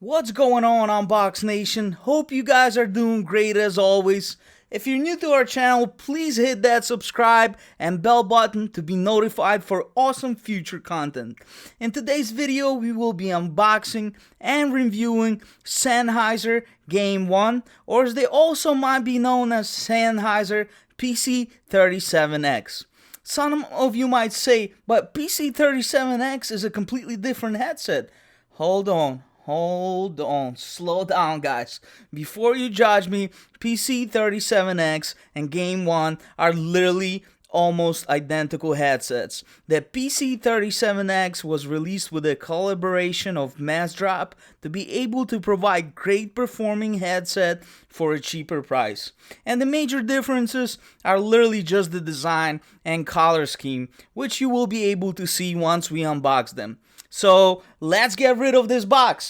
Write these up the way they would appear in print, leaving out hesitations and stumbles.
What's going on, Unbox Nation? Hope you guys are doing great as always. If you're new to our channel, please hit that subscribe and bell button to be notified for awesome future content. In today's video, we will be unboxing and reviewing Sennheiser Game 1, or as they also might be known as Sennheiser PC37X. Some of you might say, but PC37X is a completely different headset. Hold on, slow down guys. Before you judge me, PC37X and Game 1 are literally almost identical headsets. The PC37X was released with a collaboration of Mass Drop to be able to provide great performing headset for a cheaper price. And the major differences are literally just the design and color scheme, which you will be able to see once we unbox them. So let's get rid of this box.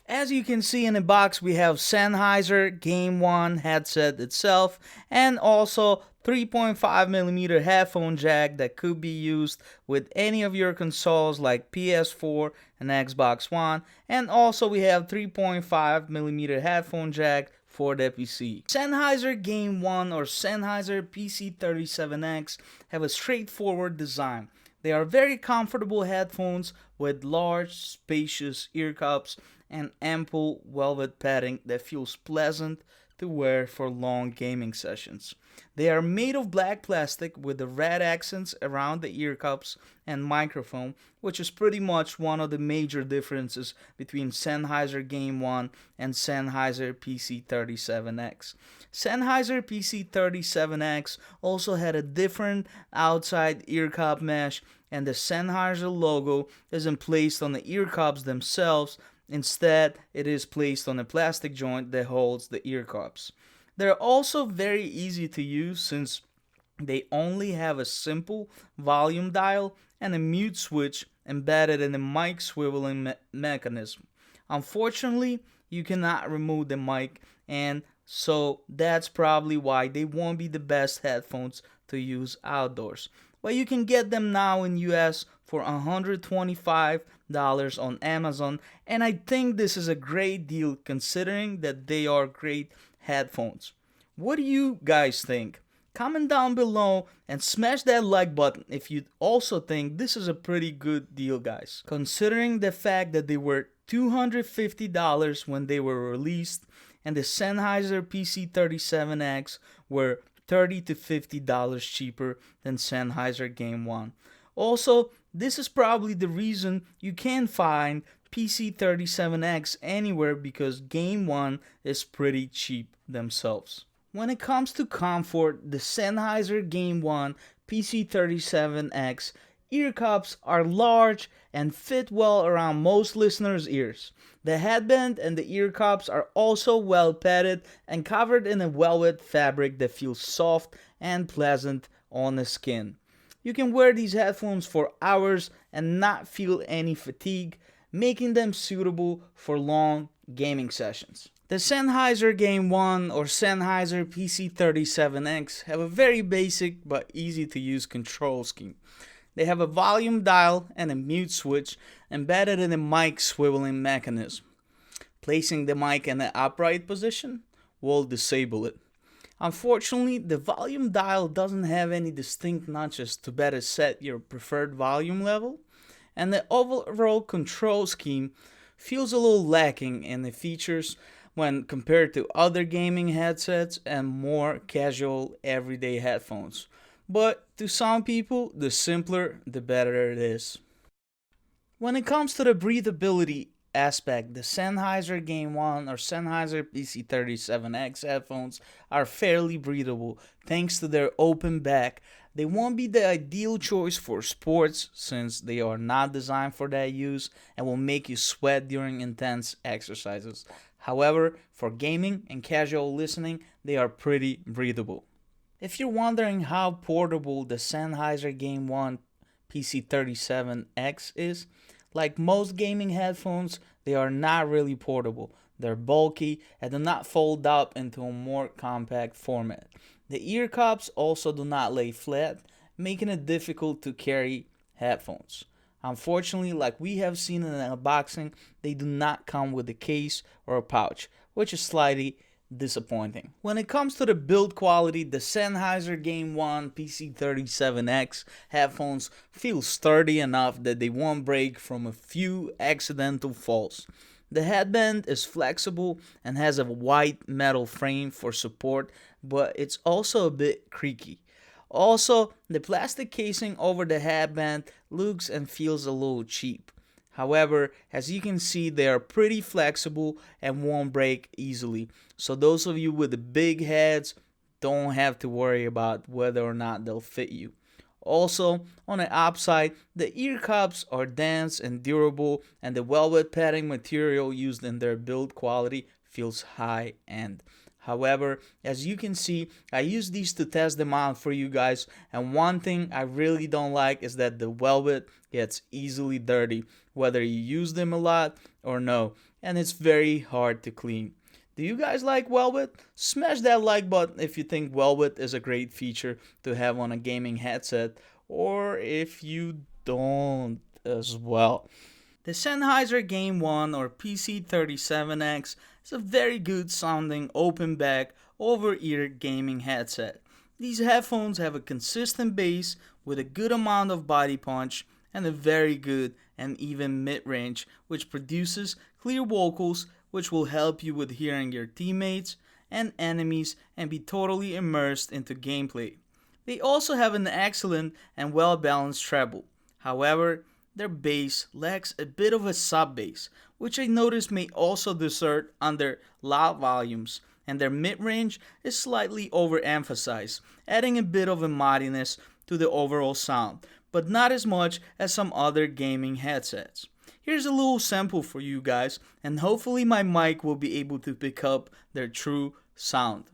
As you can see in the box, we have Sennheiser Game 1 headset itself and also 3.5mm headphone jack that could be used with any of your consoles like PS4 and Xbox One, and also we have 3.5mm headphone jack for the PC. Sennheiser Game 1 or Sennheiser PC37X have a straightforward design. They are very comfortable headphones with large, spacious ear cups and ample velvet padding that feels pleasant to wear for long gaming sessions. They are made of black plastic with the red accents around the ear cups and microphone, which is pretty much one of the major differences between Sennheiser Game 1 and Sennheiser PC37X. Sennheiser PC37X also had a different outside ear cup mesh, and the Sennheiser logo isn't placed on the ear cups themselves. Instead, it is placed on a plastic joint that holds the ear cups. They're also very easy to use since they only have a simple volume dial and a mute switch embedded in the mic swiveling mechanism. Unfortunately, you cannot remove the mic, and so that's probably why they won't be the best headphones to use outdoors. But you can get them now in US for $125 on Amazon, and I think this is a great deal considering that they are great headphones. What do you guys think? Comment down below and smash that like button if you also think this is a pretty good deal, guys. Considering the fact that they were $250 when they were released and the Sennheiser PC37X were $30 to $50 cheaper than Sennheiser Game 1. Also, this is probably the reason you can't find PC37X anywhere because Game 1 is pretty cheap themselves. When it comes to comfort, the Sennheiser Game 1 PC37X ear cups are large and fit well around most listeners' ears. The headband and the ear cups are also well padded and covered in a velvet fabric that feels soft and pleasant on the skin. You can wear these headphones for hours and not feel any fatigue, making them suitable for long gaming sessions. The Sennheiser Game 1 or Sennheiser PC37X have a very basic but easy to use control scheme. They have a volume dial and a mute switch embedded in a mic swiveling mechanism. Placing the mic in the upright position will disable it. Unfortunately, the volume dial doesn't have any distinct notches to better set your preferred volume level, and the overall control scheme feels a little lacking in the features when compared to other gaming headsets and more casual everyday headphones. But to some people, the simpler the better it is. When it comes to the breathability aspect, the Sennheiser Game 1 or Sennheiser PC37X headphones are fairly breathable thanks to their open back. They won't be the ideal choice for sports since they are not designed for that use and will make you sweat during intense exercises. However, for gaming and casual listening, they are pretty breathable. If you're wondering how portable the Sennheiser Game 1 PC37X is, like most gaming headphones, they are not really portable. They're bulky and do not fold up into a more compact format. The ear cups also do not lay flat, making it difficult to carry headphones. Unfortunately, like we have seen in the unboxing, they do not come with a case or a pouch, which is slightly disappointing. When it comes to the build quality, the Sennheiser Game 1 PC37X headphones feel sturdy enough that they won't break from a few accidental falls. The headband is flexible and has a white metal frame for support, but it's also a bit creaky. Also, the plastic casing over the headband looks and feels a little cheap. However, as you can see, they are pretty flexible and won't break easily. So those of you with the big heads don't have to worry about whether or not they'll fit you. Also, on the upside, the ear cups are dense and durable, and the velvet padding material used in their build quality feels high end. However, as you can see, I use these to test them out for you guys, and one thing I really don't like is that the velvet gets easily dirty, whether you use them a lot or no, and it's very hard to clean. Do you guys like velvet? Smash that like button if you think velvet is a great feature to have on a gaming headset, or if you don't as well. The Sennheiser Game 1 or PC37X is a very good sounding open back over ear gaming headset. These headphones have a consistent bass with a good amount of body punch and a very good and even mid-range, which produces clear vocals which will help you with hearing your teammates and enemies and be totally immersed into gameplay. They also have an excellent and well balanced treble. However, their bass lacks a bit of a sub bass, which I noticed may also desert under loud volumes, and their mid-range is slightly overemphasized, adding a bit of a moddiness to the overall sound, but not as much as some other gaming headsets. Here's a little sample for you guys, and hopefully my mic will be able to pick up their true sound.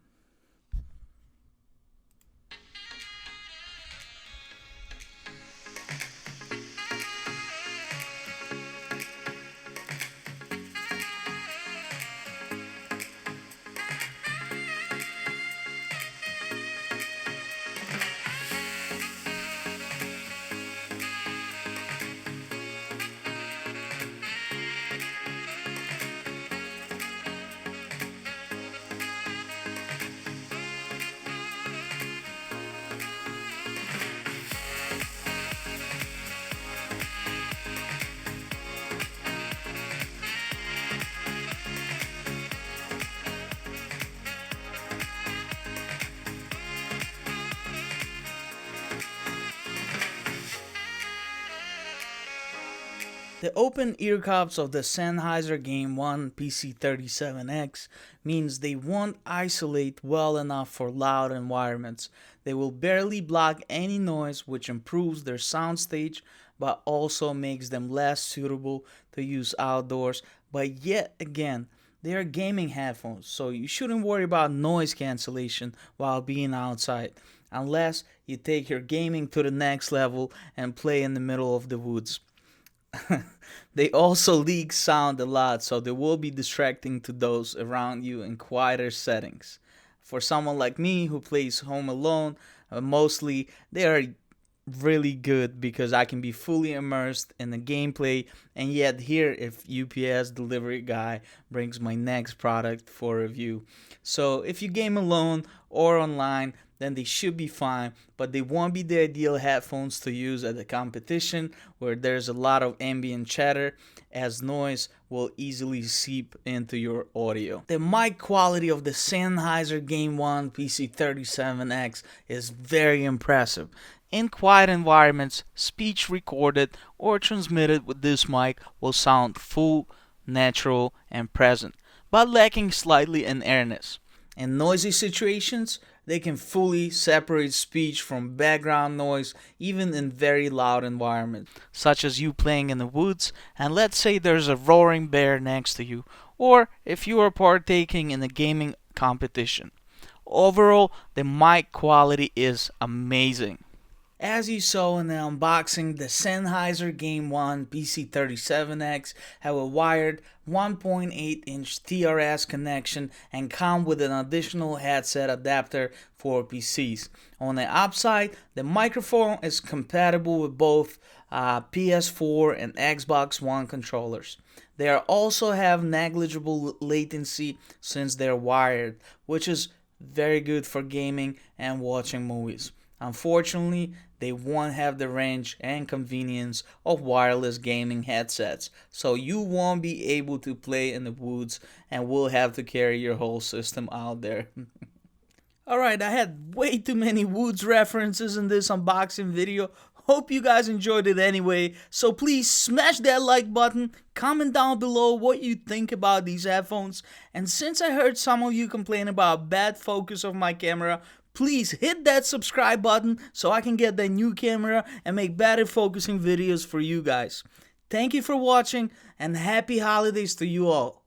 The open ear cups of the Sennheiser Game 1 PC37X means they won't isolate well enough for loud environments. They will barely block any noise, which improves their soundstage but also makes them less suitable to use outdoors. But yet again, they are gaming headphones, so you shouldn't worry about noise cancellation while being outside, unless you take your gaming to the next level and play in the middle of the woods. They also leak sound a lot, so they will be distracting to those around you in quieter settings. For someone like me who plays home alone, mostly they are really good because I can be fully immersed in the gameplay and yet hear if UPS delivery guy brings my next product for review. So if you game alone or online, then they should be fine, but they won't be the ideal headphones to use at a competition where there's a lot of ambient chatter, as noise will easily seep into your audio. The mic quality of the Sennheiser Game 1 PC37X is very impressive. In quiet environments, speech recorded or transmitted with this mic will sound full, natural, and present, but lacking slightly in airness. In noisy situations, they can fully separate speech from background noise even in very loud environments, such as you playing in the woods and let's say there's a roaring bear next to you, or if you are partaking in a gaming competition. Overall, the mic quality is amazing. As you saw in the unboxing, the Sennheiser Game 1 PC37X have a wired 1.8-inch TRS connection and come with an additional headset adapter for PCs. On the upside, the microphone is compatible with both PS4 and Xbox One controllers. They also have negligible latency since they're wired, which is very good for gaming and watching movies. Unfortunately, they won't have the range and convenience of wireless gaming headsets, so you won't be able to play in the woods and will have to carry your whole system out there. Alright, I had way too many woods references in this unboxing video. Hope you guys enjoyed it anyway, so please smash that like button, comment down below what you think about these headphones, and since I heard some of you complain about bad focus of my camera, please hit that subscribe button so I can get that new camera and make better focusing videos for you guys. Thank you for watching and happy holidays to you all.